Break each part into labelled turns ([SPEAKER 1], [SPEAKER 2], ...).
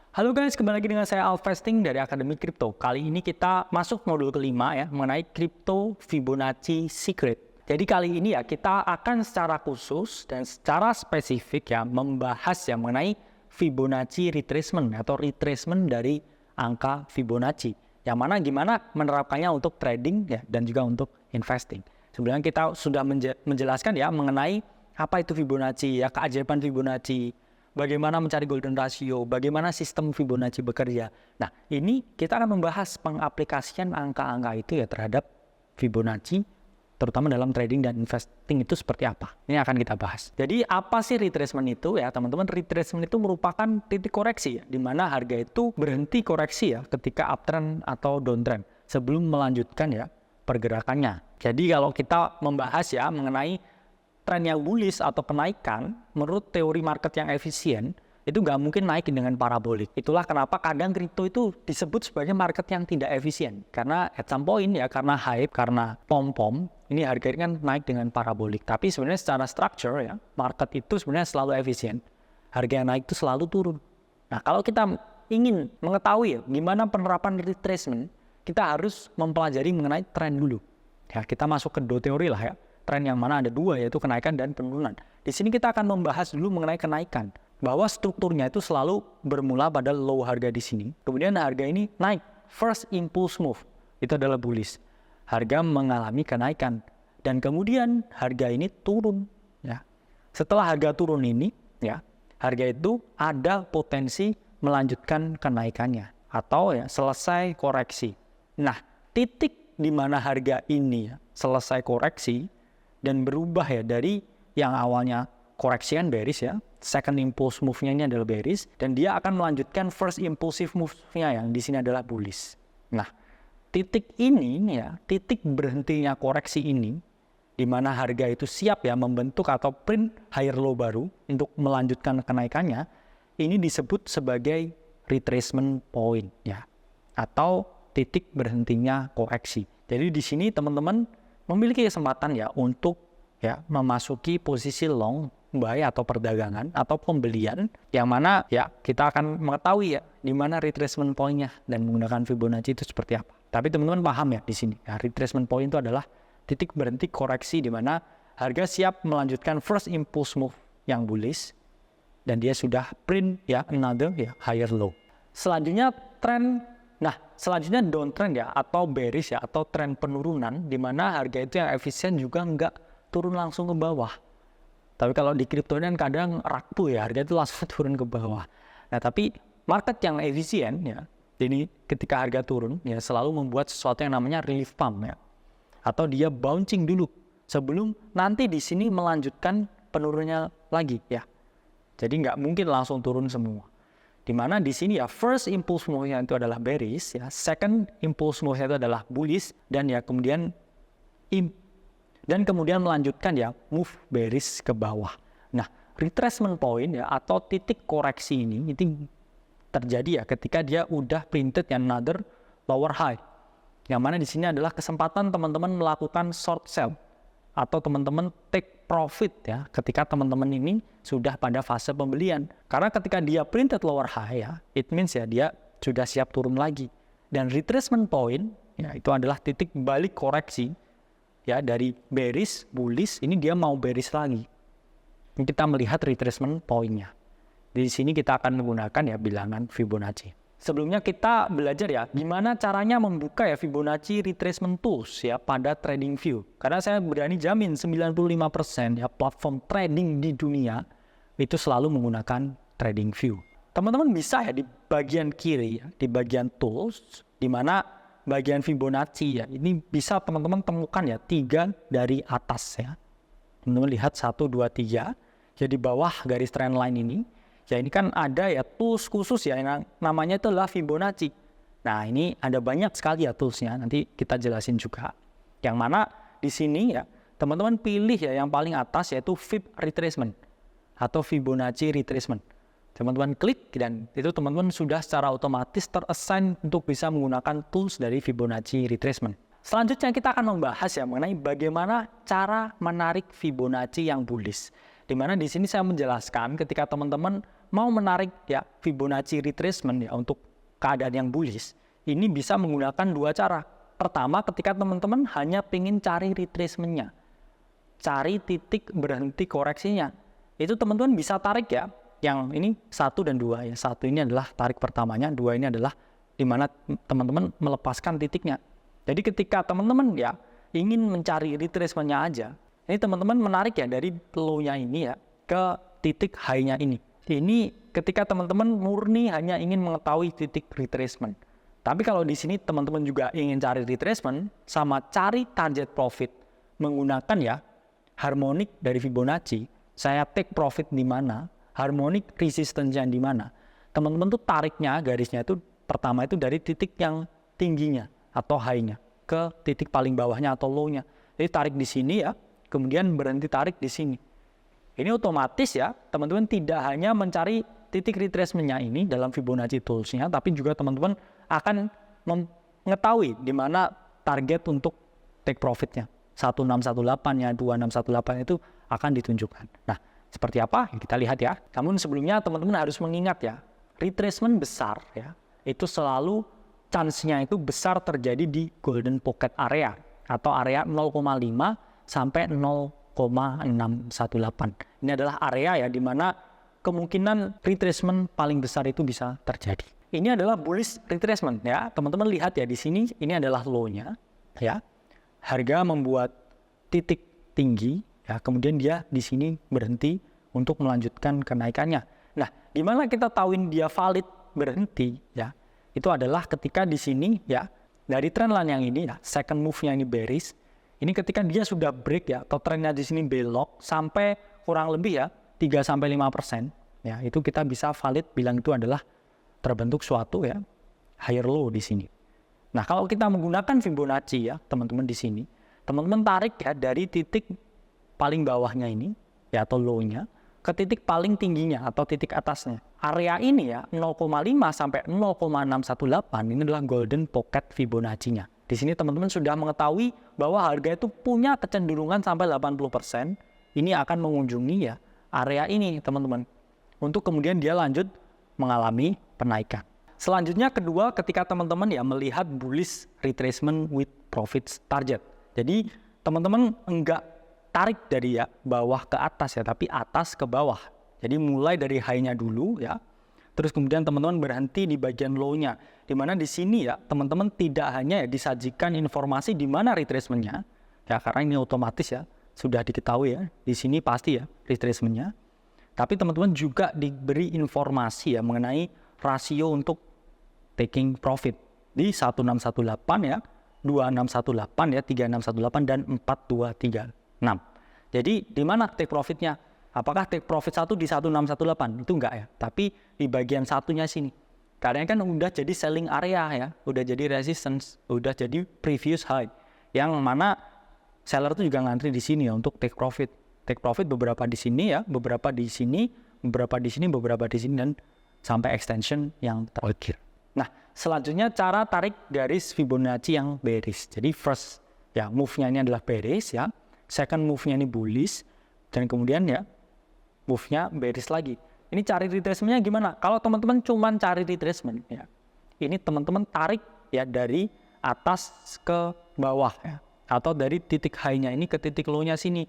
[SPEAKER 1] Halo guys, kembali lagi dengan saya Alvesting dari Akademi Kripto. Kali ini kita masuk modul kelima ya, mengenai Crypto Fibonacci Secret. Jadi kali ini ya kita akan secara khusus dan secara spesifik ya membahas ya mengenai Fibonacci retracement atau retracement dari angka Fibonacci. Yang mana gimana menerapkannya untuk trading ya dan juga untuk investing. Sebelumnya kita sudah menjelaskan ya mengenai apa itu Fibonacci ya, keajaiban Fibonacci. Bagaimana mencari golden ratio, bagaimana sistem Fibonacci bekerja. Nah, ini kita akan membahas pengaplikasian angka-angka itu ya terhadap Fibonacci, terutama dalam trading dan investing itu seperti apa. Ini akan kita bahas. Jadi, apa sih retracement itu ya, teman-teman? Retracement itu merupakan titik koreksi ya, di mana harga itu berhenti koreksi ya ketika uptrend atau downtrend sebelum melanjutkan ya pergerakannya. Jadi, kalau kita membahas ya mengenai tren yang bullish atau kenaikan, menurut teori market yang efisien, itu nggak mungkin naik dengan parabolik. Itulah kenapa kadang kripto itu disebut sebagai market yang tidak efisien. Karena at some point ya, karena hype, karena pom-pom, ini harganya kan naik dengan parabolik. Tapi sebenarnya secara structure ya, market itu sebenarnya selalu efisien. Harga yang naik itu selalu turun. Nah, kalau kita ingin mengetahui ya, gimana penerapan retracement, kita harus mempelajari mengenai tren dulu. Ya, kita masuk ke dua teori lah ya. Tren yang mana ada dua, yaitu kenaikan dan penurunan. Di sini kita akan membahas dulu mengenai kenaikan, bahwa strukturnya itu selalu bermula pada low harga di sini. Kemudian harga ini naik, first impulse move, itu adalah bullish. Harga mengalami kenaikan dan kemudian harga ini turun. Ya, setelah harga turun ini, ya harga itu ada potensi melanjutkan kenaikannya atau ya selesai koreksi. Nah, titik di mana harga ini ya, selesai koreksi dan berubah ya dari yang awalnya koreksian bearish ya, second impulse move-nya ini adalah bearish, dan dia akan melanjutkan first impulsive move-nya yang di sini adalah bullish. Nah, titik ini ya, titik berhentinya koreksi ini, di mana harga itu siap ya membentuk atau print higher low baru untuk melanjutkan kenaikannya, ini disebut sebagai retracement point ya, atau titik berhentinya koreksi. Jadi di sini teman-teman memiliki kesempatan ya untuk ya memasuki posisi long buy atau perdagangan atau pembelian yang mana ya kita akan mengetahui ya di mana retracement point-nya dan menggunakan Fibonacci itu seperti apa. Tapi teman-teman paham ya di sini ya, retracement point itu adalah titik berhenti koreksi di mana harga siap melanjutkan first impulse move yang bullish dan dia sudah print ya another ya higher low. Selanjutnya selanjutnya downtrend ya atau bearish ya atau tren penurunan di mana harga itu yang efisien juga nggak turun langsung ke bawah. Tapi kalau di kripto kan kadang raku ya, harga itu langsung turun ke bawah. Nah, tapi market yang efisien ya, ini ketika harga turun ya selalu membuat sesuatu yang namanya relief pump ya. Atau dia bouncing dulu sebelum nanti di sini melanjutkan penurunnya lagi ya. Jadi nggak mungkin langsung turun semua. Di mana di sini ya first impulse move-nya itu adalah bearish ya, second impulse move-nya itu adalah bullish dan ya kemudian melanjutkan ya move bearish ke bawah. Nah, retracement point ya atau titik koreksi ini itu terjadi ya ketika dia udah printed another lower high. Yang mana di sini adalah kesempatan teman-teman melakukan short sell atau teman-teman take profit ya ketika teman-teman ini sudah pada fase pembelian. Karena ketika dia printed lower high ya, it means ya dia sudah siap turun lagi. Dan retracement point ya itu adalah titik balik koreksi ya dari bearish, bullish, ini dia mau bearish lagi. Ini kita melihat retracement point-nya. Di sini kita akan menggunakan ya bilangan Fibonacci. Sebelumnya kita belajar ya gimana caranya membuka ya Fibonacci retracement tools ya pada TradingView. Karena saya berani jamin 95% ya platform trading di dunia itu selalu menggunakan TradingView. Teman-teman bisa ya di bagian kiri ya, di bagian tools di mana bagian Fibonacci ya, ini bisa teman-teman temukan ya 3 dari atas ya. Teman-teman lihat 1, 2, 3 ya di bawah garis trendline ini. Ya ini kan ada ya tools khusus ya yang namanya itu adalah Fibonacci. Nah ini ada banyak sekali ya toolsnya, nanti kita jelasin juga. Yang mana di sini ya teman-teman pilih ya yang paling atas yaitu Fib Retracement atau Fibonacci Retracement. Teman-teman klik dan itu teman-teman sudah secara otomatis terassign untuk bisa menggunakan tools dari Fibonacci Retracement. Selanjutnya kita akan membahas ya mengenai bagaimana cara menarik Fibonacci yang bullish. Di mana di sini saya menjelaskan ketika teman-teman mau menarik ya Fibonacci retracement ya untuk keadaan yang bullish, ini bisa menggunakan dua cara. Pertama, ketika teman-teman hanya pengen cari retracement-nya, cari titik berhenti koreksinya, itu teman-teman bisa tarik ya. Yang ini 1 dan 2 ya. 1 ini adalah tarik pertamanya, 2 ini adalah di mana teman-teman melepaskan titiknya. Jadi ketika teman-teman ya ingin mencari retracement-nya aja, ini teman-teman menarik ya dari low-nya ini ya ke titik high-nya ini. Ini ketika teman-teman murni hanya ingin mengetahui titik retracement. Tapi kalau di sini teman-teman juga ingin cari retracement sama cari target profit menggunakan ya harmonik dari Fibonacci, saya take profit di mana, harmonik resistance-nya di mana. Teman-teman tuh tariknya garisnya itu pertama itu dari titik yang tingginya atau high-nya ke titik paling bawahnya atau low-nya. Jadi tarik di sini ya, kemudian berhenti tarik di sini. Ini otomatis ya, teman-teman tidak hanya mencari titik retracement-nya ini dalam Fibonacci tools-nya, tapi juga teman-teman akan mengetahui di mana target untuk take profit-nya. 1618-nya, 2618 itu akan ditunjukkan. Nah, seperti apa? Kita lihat ya. Namun sebelumnya teman-teman harus mengingat ya, retracement besar ya, itu selalu chance-nya itu besar terjadi di golden pocket area atau area 0,5 sampai 0,618. Ini adalah area ya di mana kemungkinan retracement paling besar itu bisa terjadi. Ini adalah bullish retracement ya. Teman-teman lihat ya di sini ini adalah low-nya ya. Harga membuat titik tinggi ya, kemudian dia di sini berhenti untuk melanjutkan kenaikannya. Nah, gimana kita tahuin dia valid berhenti ya? Itu adalah ketika di sini ya dari trendline yang ini ya, second move-nya ini bearish. Ini ketika dia sudah break ya, atau trennya di sini belok sampai kurang lebih ya 3-5% ya, itu kita bisa valid bilang itu adalah terbentuk suatu ya higher low di sini. Nah, kalau kita menggunakan Fibonacci ya, teman-teman di sini, teman-teman tarik ya dari titik paling bawahnya ini ya atau low-nya ke titik paling tingginya atau titik atasnya. Area ini ya 0,5 sampai 0,618 ini adalah golden pocket Fibonacci-nya. Di sini teman-teman sudah mengetahui bahwa harga itu punya kecenderungan sampai 80% ini akan mengunjungi ya area ini, teman-teman. Untuk kemudian dia lanjut mengalami penaikan. Selanjutnya kedua, ketika teman-teman ya melihat bullish retracement with profits target. Jadi teman-teman enggak tarik dari ya bawah ke atas ya, tapi atas ke bawah. Jadi mulai dari high-nya dulu ya. Terus kemudian teman-teman berhenti di bagian low-nya. Di mana di sini ya teman-teman tidak hanya ya disajikan informasi di mana retracement-nya. Ya karena ini otomatis ya sudah diketahui ya. Di sini pasti ya retracement-nya. Tapi teman-teman juga diberi informasi ya mengenai rasio untuk taking profit di 1618 ya, 2618 ya, 3618 dan 4236. Jadi di mana take profitnya? Apakah take profit 1 di 1618? Itu enggak ya, tapi di bagian satunya sini. Karena kan udah jadi selling area ya, udah jadi resistance, udah jadi previous high. Yang mana seller itu juga ngantri di sini ya untuk take profit. Take profit beberapa di sini ya, beberapa di sini, beberapa di sini, beberapa di sini, dan sampai extension yang terakhir. Nah, selanjutnya cara tarik garis Fibonacci yang bearish. Jadi first ya move-nya ini adalah bearish ya, second move-nya ini bullish, dan kemudian ya move-nya bearish lagi. Ini cari retracement-nya gimana? Kalau teman-teman cuma cari retracement ya, ini teman-teman tarik ya dari atas ke bawah ya, atau dari titik high-nya ini ke titik low-nya sini.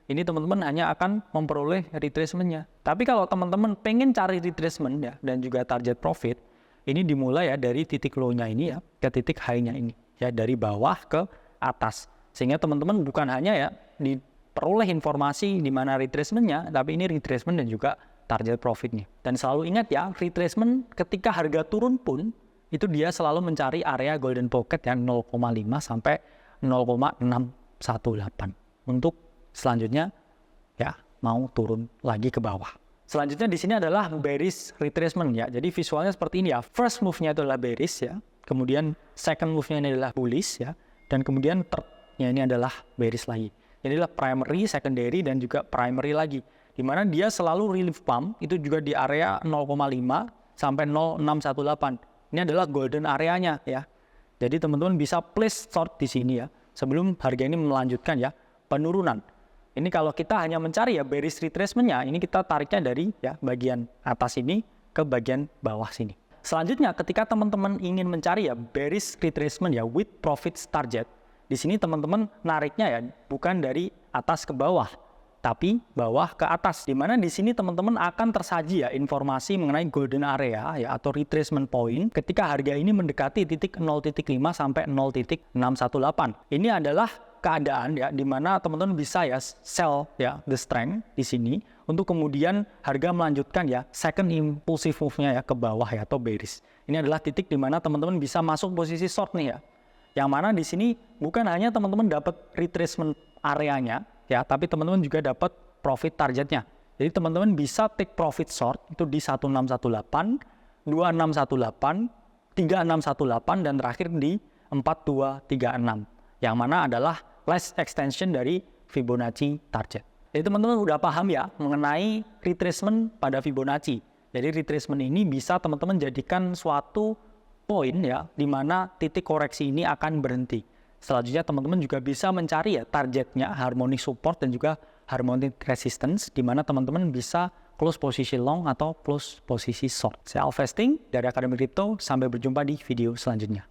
[SPEAKER 1] Ini teman-teman hanya akan memperoleh retracement-nya. Tapi kalau teman-teman pengen cari retracement ya dan juga target profit, ini dimulai ya dari titik low-nya ini ya ke titik high-nya ini ya, dari bawah ke atas. Sehingga teman-teman bukan hanya ya diperoleh informasi di mana retracement-nya, tapi ini retracement dan juga target profit-nya. Dan selalu ingat ya, retracement ketika harga turun pun itu dia selalu mencari area golden pocket yang 0,5 sampai 0,618 untuk selanjutnya ya mau turun lagi ke bawah. Selanjutnya di sini adalah bearish retracement ya. Jadi visualnya seperti ini ya. First move-nya itu adalah bearish ya. Kemudian second move-nya ini adalah bullish ya. Dan kemudian third-nya ini adalah bearish lagi. Jadi adalah primary, secondary, dan juga primary lagi. Di mana dia selalu relief pump itu juga di area 0,5 sampai 0,618. Ini adalah golden areanya ya. Jadi teman-teman bisa place short di sini ya. Sebelum harga ini melanjutkan ya penurunan. Ini kalau kita hanya mencari ya bearish retracement-nya, ini kita tariknya dari ya bagian atas ini ke bagian bawah sini. Selanjutnya ketika teman-teman ingin mencari ya bearish retracement ya with profit target, di sini teman-teman nariknya ya bukan dari atas ke bawah, tapi bawah ke atas. Di mana di sini teman-teman akan tersaji ya informasi mengenai golden area ya atau retracement point ketika harga ini mendekati titik 0.5 sampai 0.618. Ini adalah keadaan ya di mana teman-teman bisa ya sell ya the strength di sini untuk kemudian harga melanjutkan ya second impulsive move-nya ya ke bawah ya atau bearish. Ini adalah titik di mana teman-teman bisa masuk posisi short nih ya. Yang mana di sini bukan hanya teman-teman dapat retracement areanya ya, tapi teman-teman juga dapat profit targetnya. Jadi teman-teman bisa take profit short itu di 1618, 2618, 3618 dan terakhir di 4236. Yang mana adalah last extension dari Fibonacci target. Jadi teman-teman udah paham ya mengenai retracement pada Fibonacci. Jadi retracement ini bisa teman-teman jadikan suatu poin ya di mana titik koreksi ini akan berhenti. Selanjutnya teman-teman juga bisa mencari ya targetnya, harmonic support dan juga harmonic resistance di mana teman-teman bisa close posisi long atau close posisi short. Saya Alvesting dari Akademi Kripto, sampai berjumpa di video selanjutnya.